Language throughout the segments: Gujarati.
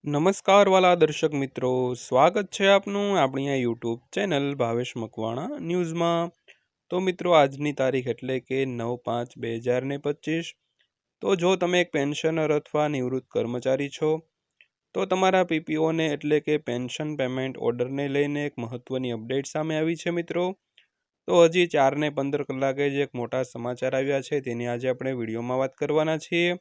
નમસ્કાર વાલા દર્શક મિત્રો, સ્વાગત છે આપનું આપણી આ યુટ્યુબ ચેનલ ભાવેશ મકવાણા ન્યૂઝમાં। તો મિત્રો, આજની તારીખ એટલે કે 9/5/2025। તો જો તમે એક પેન્શનર અથવા નિવૃત્ત કર્મચારી છો તો તમારા પીપીઓને એટલે કે પેન્શન પેમેન્ટ ઓર્ડરને લઈને એક મહત્વની અપડેટ સામે આવી છે મિત્રો। તો હજી 4:15 કલાકે જે એક મોટા સમાચાર આવ્યા છે તેની આજે આપણે વિડીયોમાં વાત કરવાના છીએ।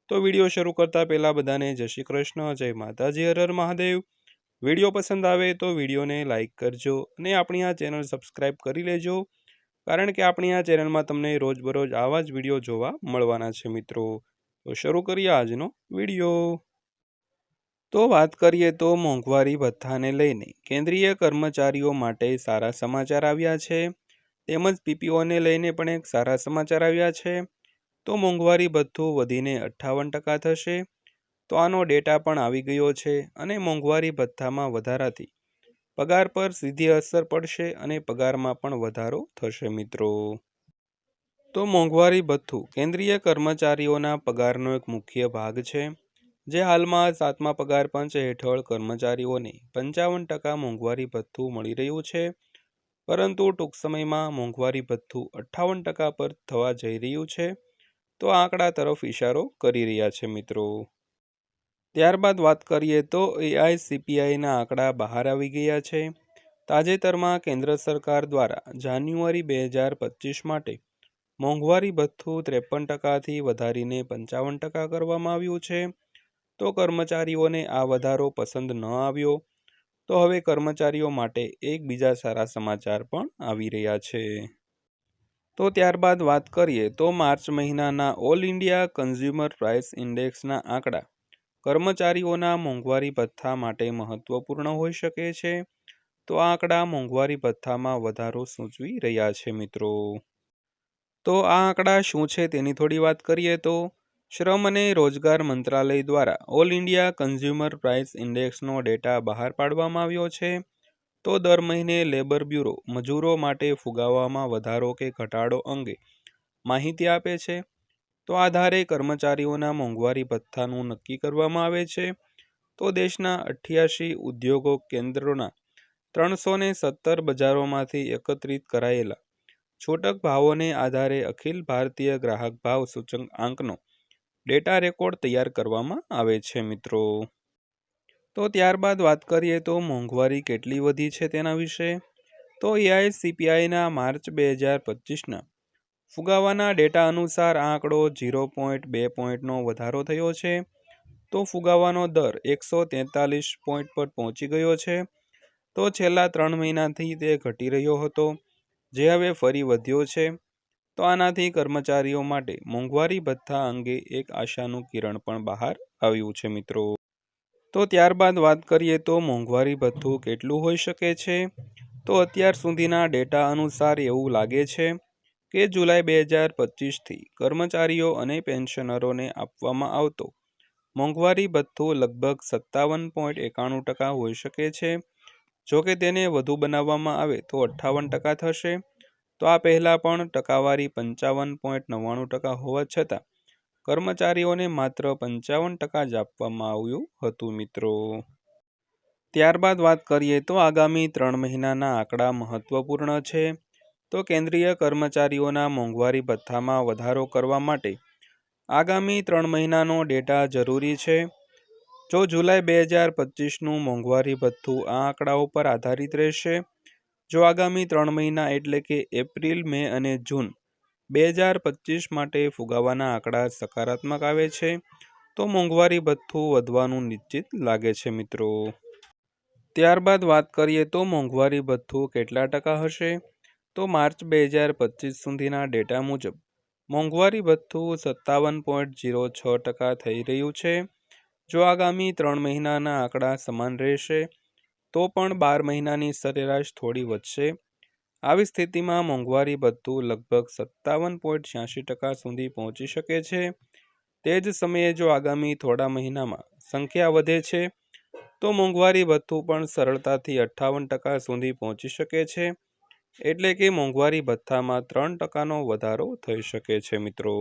તો વિડીયો શરૂ કરતા પહેલા બધાને જય શ્રી કૃષ્ણ, જય માતાજી, હર હર મહાદેવ। વિડીયો પસંદ આવે તો વિડીયોને લાઇક કરજો અને આપણી આ ચેનલ સબસ્ક્રાઇબ કરી લેજો, કારણ કે આપણી આ ચેનલમાં તમને રોજબરોજ આવા જ વિડીયો જોવા મળવાના છે મિત્રો। તો શરૂ કરીએ આજનો વિડીયો। તો વાત કરીએ તો મોંઘવારી ભથ્થાને લઈને કેન્દ્રીય કર્મચારીઓ માટે સારા સમાચાર આવ્યા છે, તેમજ પીપીઓને લઈને પણ એક સારા સમાચાર આવ્યા છે। તો મોંઘવારી ભથ્થું વધીને 58% થશે। તો આનો ડેટા પણ આવી ગયો છે અને મોંઘવારી ભથ્થામાં વધારાથી પગાર પર સીધી અસર પડશે અને પગારમાં પણ વધારો થશે મિત્રો। તો મોંઘવારી ભથ્થું કેન્દ્રીય કર્મચારીઓના પગારનો એક મુખ્ય ભાગ છે, જે હાલમાં 7મા પગાર પંચ હેઠળ કર્મચારીઓને 55% મોંઘવારી ભથ્થું મળી રહ્યું છે, પરંતુ ટૂંક સમયમાં મોંઘવારી ભથ્થું 58% પર થવા જઈ રહ્યું છે। તો આંકડા તરફ ઇશારો કરી રહ્યા છે મિત્રો। ત્યારબાદ વાત કરીએ તો એઆઈસીપીઆઈના આંકડા બહાર આવી ગયા છે। તાજેતરમાં કેન્દ્ર સરકાર દ્વારા જાન્યુઆરી 2025 માટે મોંઘવારી ભથ્થું 53%થી વધારીને 55% કરવામાં આવ્યું છે। તો કર્મચારીઓને આ વધારો પસંદ ન આવ્યો, તો હવે કર્મચારીઓ માટે એક બીજા સારા સમાચાર પણ આવી રહ્યા છે। તો ત્યારબાદ વાત કરીએ તો માર્ચ મહિનાના ઓલ ઇન્ડિયા કન્ઝ્યુમર પ્રાઇસ ઇન્ડેક્સના આંકડા કર્મચારીઓના મોંઘવારી ભથ્થા માટે મહત્વપૂર્ણ હોઈ શકે છે। તો આ આંકડા મોંઘવારી ભથ્થામાં વધારો સૂચવી રહ્યા છે મિત્રો। તો આ આંકડા શું છે તેની થોડી વાત કરીએ તો શ્રમ અને રોજગાર મંત્રાલય દ્વારા ઓલ ઇન્ડિયા કન્ઝ્યુમર પ્રાઇસ ઇન્ડેક્સનો ડેટા બહાર પાડવામાં આવ્યો છે। તો દર મહિને લેબર બ્યુરો મજૂરો માટે ફુગાવામાં વધારો કે ઘટાડો અંગે માહિતી આપે છે। તો આધારે કર્મચારીઓના મોંઘવારી ભથ્થાનું નક્કી કરવામાં આવે છે। તો દેશના 88 ઉદ્યોગો કેન્દ્રોના 317 બજારોમાંથી એકત્રિત કરાયેલા છૂટક ભાવોને આધારે અખિલ ભારતીય ગ્રાહક ભાવ સૂચકાંકનો ડેટા રેકોર્ડ તૈયાર કરવામાં આવે છે મિત્રો। તો ત્યારબાદ વાત કરીએ તો મોંઘવારી કેટલી વધી છે તેના વિશે। તો એઆઈસીપીઆઈના માર્ચ 2025ના ફુગાવાના ડેટા અનુસાર આ આંકડો 0.2 પોઈન્ટનો વધારો થયો છે। તો ફુગાવાનો દર 143 પોઈન્ટ પર પહોંચી ગયો છે। તો છેલ્લા 3 મહિનાથી તે ઘટી રહ્યો હતો, જે હવે ફરી વધ્યો છે। તો આનાથી કર્મચારીઓ માટે મોંઘવારી ભથ્થા અંગે એક આશાનું કિરણ પણ બહાર આવ્યું છે મિત્રો। તો ત્યારબાદ વાત કરીએ તો મોંઘવારી ભથ્થું કેટલું હોઈ શકે છે। તો અત્યાર સુધીના ડેટા અનુસાર એવું લાગે છે કે જુલાઈ 2025થી કર્મચારીઓ અને પેન્શનરોને આપવામાં આવતો મોંઘવારી ભથ્થું લગભગ 57.91% હોઈ શકે છે। જોકે તેને વધુ બનાવવામાં આવે તો 58% થશે। તો આ પહેલાં પણ ટકાવારી 55.99% હોવા છતાં કર્મચારીઓને માત્ર 55% જ આપવામાં આવ્યું હતું મિત્રો। ત્યારબાદ વાત કરીએ તો આગામી 3 મહિનાના આંકડા મહત્વપૂર્ણ છે। તો કેન્દ્રીય કર્મચારીઓના મોંઘવારી ભથ્થામાં વધારો કરવા માટે આગામી 3 મહિનાનો ડેટા જરૂરી છે। જો જુલાઈ 2025નું મોંઘવારી ભથ્થું આ આંકડા ઉપર આધારિત રહેશે, જો આગામી 3 મહિના એટલે કે એપ્રિલ, મે અને જૂન 2025 માટે ફુગાવાના આંકડા સકારાત્મક આવે છે, તો મોંઘવારી ભથ્થું વધવાનું નિશ્ચિત લાગે છે મિત્રો। ત્યારબાદ વાત કરીએ તો મોંઘવારી ભથ્થું કેટલા ટકા હશે। તો માર્ચ 2025 સુધીના ડેટા મુજબ મોંઘવારી ભથ્થું 57.06% થઈ રહ્યું છે। જો આગામી 3 મહિનાના આંકડા સમાન રહેશે તો પણ 12 મહિનાની સરેરાશ થોડી વધશે। આવી સ્થિતિમાં મોંઘવારી ભથ્થું લગભગ 57.86% સુધી પહોંચી શકે છે। તે જ સમયે જો આગામી થોડા મહિનામાં સંખ્યા વધે છે તો મોંઘવારી ભથ્થું પણ સરળતાથી 58% સુધી પહોંચી શકે છે। એટલે કે મોંઘવારી ભથ્થામાં 3%નો વધારો થઈ શકે છે મિત્રો।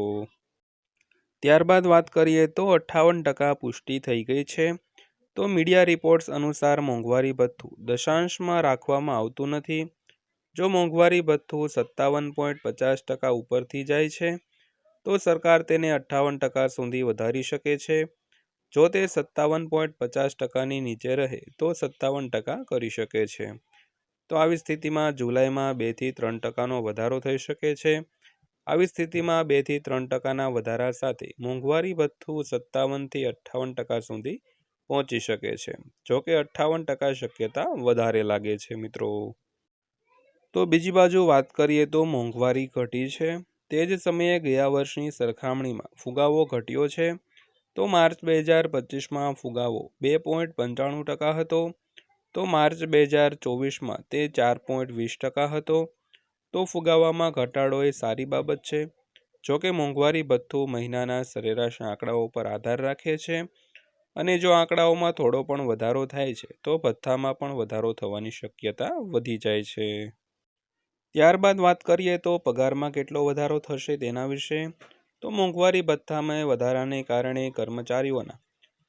ત્યારબાદ વાત કરીએ તો 58% પુષ્ટિ થઈ ગઈ છે। તો મીડિયા રિપોર્ટ્સ અનુસાર મોંઘવારી ભથ્થું દશાંશમાં રાખવામાં આવતું નથી. જો મોંઘવારી ભથ્થું 57.50% ઉપરથી જાય છે તો સરકાર તેને 58% સુધી વધારી શકે છે. જો તે 57.50%ની નીચે રહે તો 57% કરી શકે છે. તો આવી સ્થિતિમાં જુલાઈમાં 2 થી 3%નો વધારો થઈ શકે છે. આવી સ્થિતિમાં 2 થી 3%ના વધારા સાથે મોંઘવારી ભથ્થું 57 થી 58% સુધી પહોંચી શકે છે. જો કે 58% શક્યતા વધારે લાગે છે મિત્રો. તો બીજી બાજુ વાત કરીએ તો મોંઘવારી ઘટી છે. તે જ સમયે ગયા વર્ષની સરખામણીમાં ફુગાવો ઘટ્યો છે. તો માર્ચ 2025માં ફુગાવો 2.95% હતો. તો માર્ચ 2024માં તે 4.20% હતો. તો ફુગાવામાં ઘટાડો એ સારી બાબત છે. જોકે મોંઘવારી ભથ્થું મહિનાના સરેરાશ આંકડાઓ પર આધાર રાખે છે અને જો આંકડાઓમાં થોડો પણ વધારો થાય છે તો ભથ્થામાં પણ વધારો થવાની શક્યતા વધી જાય છે. ત્યારબાદ વાત કરીએ તો પગારમાં કેટલો વધારો થશે તેના વિશે. તો મોંઘવારી ભથ્થામાં વધારાને કારણે કર્મચારીઓના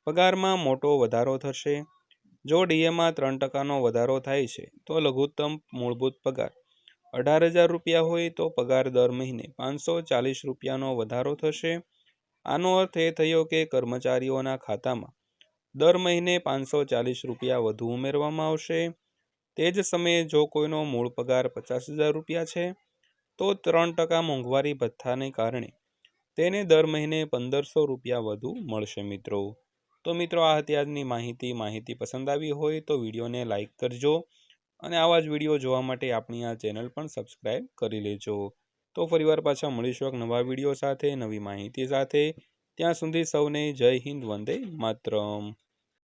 પગારમાં મોટો વધારો થશે. જો ડીએમાં 3%નો વધારો થાય છે તો લઘુત્તમ મૂળભૂત પગાર 18,000 રૂપિયા હોય તો પગાર દર મહિને 540 રૂપિયાનો વધારો થશે. આનો અર્થ એ થયો કે કર્મચારીઓના ખાતામાં દર મહિને 540 રૂપિયા વધુ ઉમેરવામાં આવશે. તે જ સમયે જો કોઈનો મૂળ પગાર 50,000 રૂપિયા છે તો 3% મોંઘવારી ભથ્થાને કારણે તેને દર મહિને 1,500 રૂપિયા વધુ મળશે મિત્રો. તો મિત્રો આ હતી આજની માહિતી પસંદ આવી હોય તો વિડીયોને લાઇક કરજો અને આવા જ વિડીયો જોવા માટે આપણી આ ચેનલ પણ સબસ્ક્રાઈબ કરી લેજો. તો ફરીવાર પાછા મળીશું એક નવા વિડીયો સાથે, નવી માહિતી સાથે. ત્યાં સુધી સૌને જય હિન્દ, વંદે માતરમ.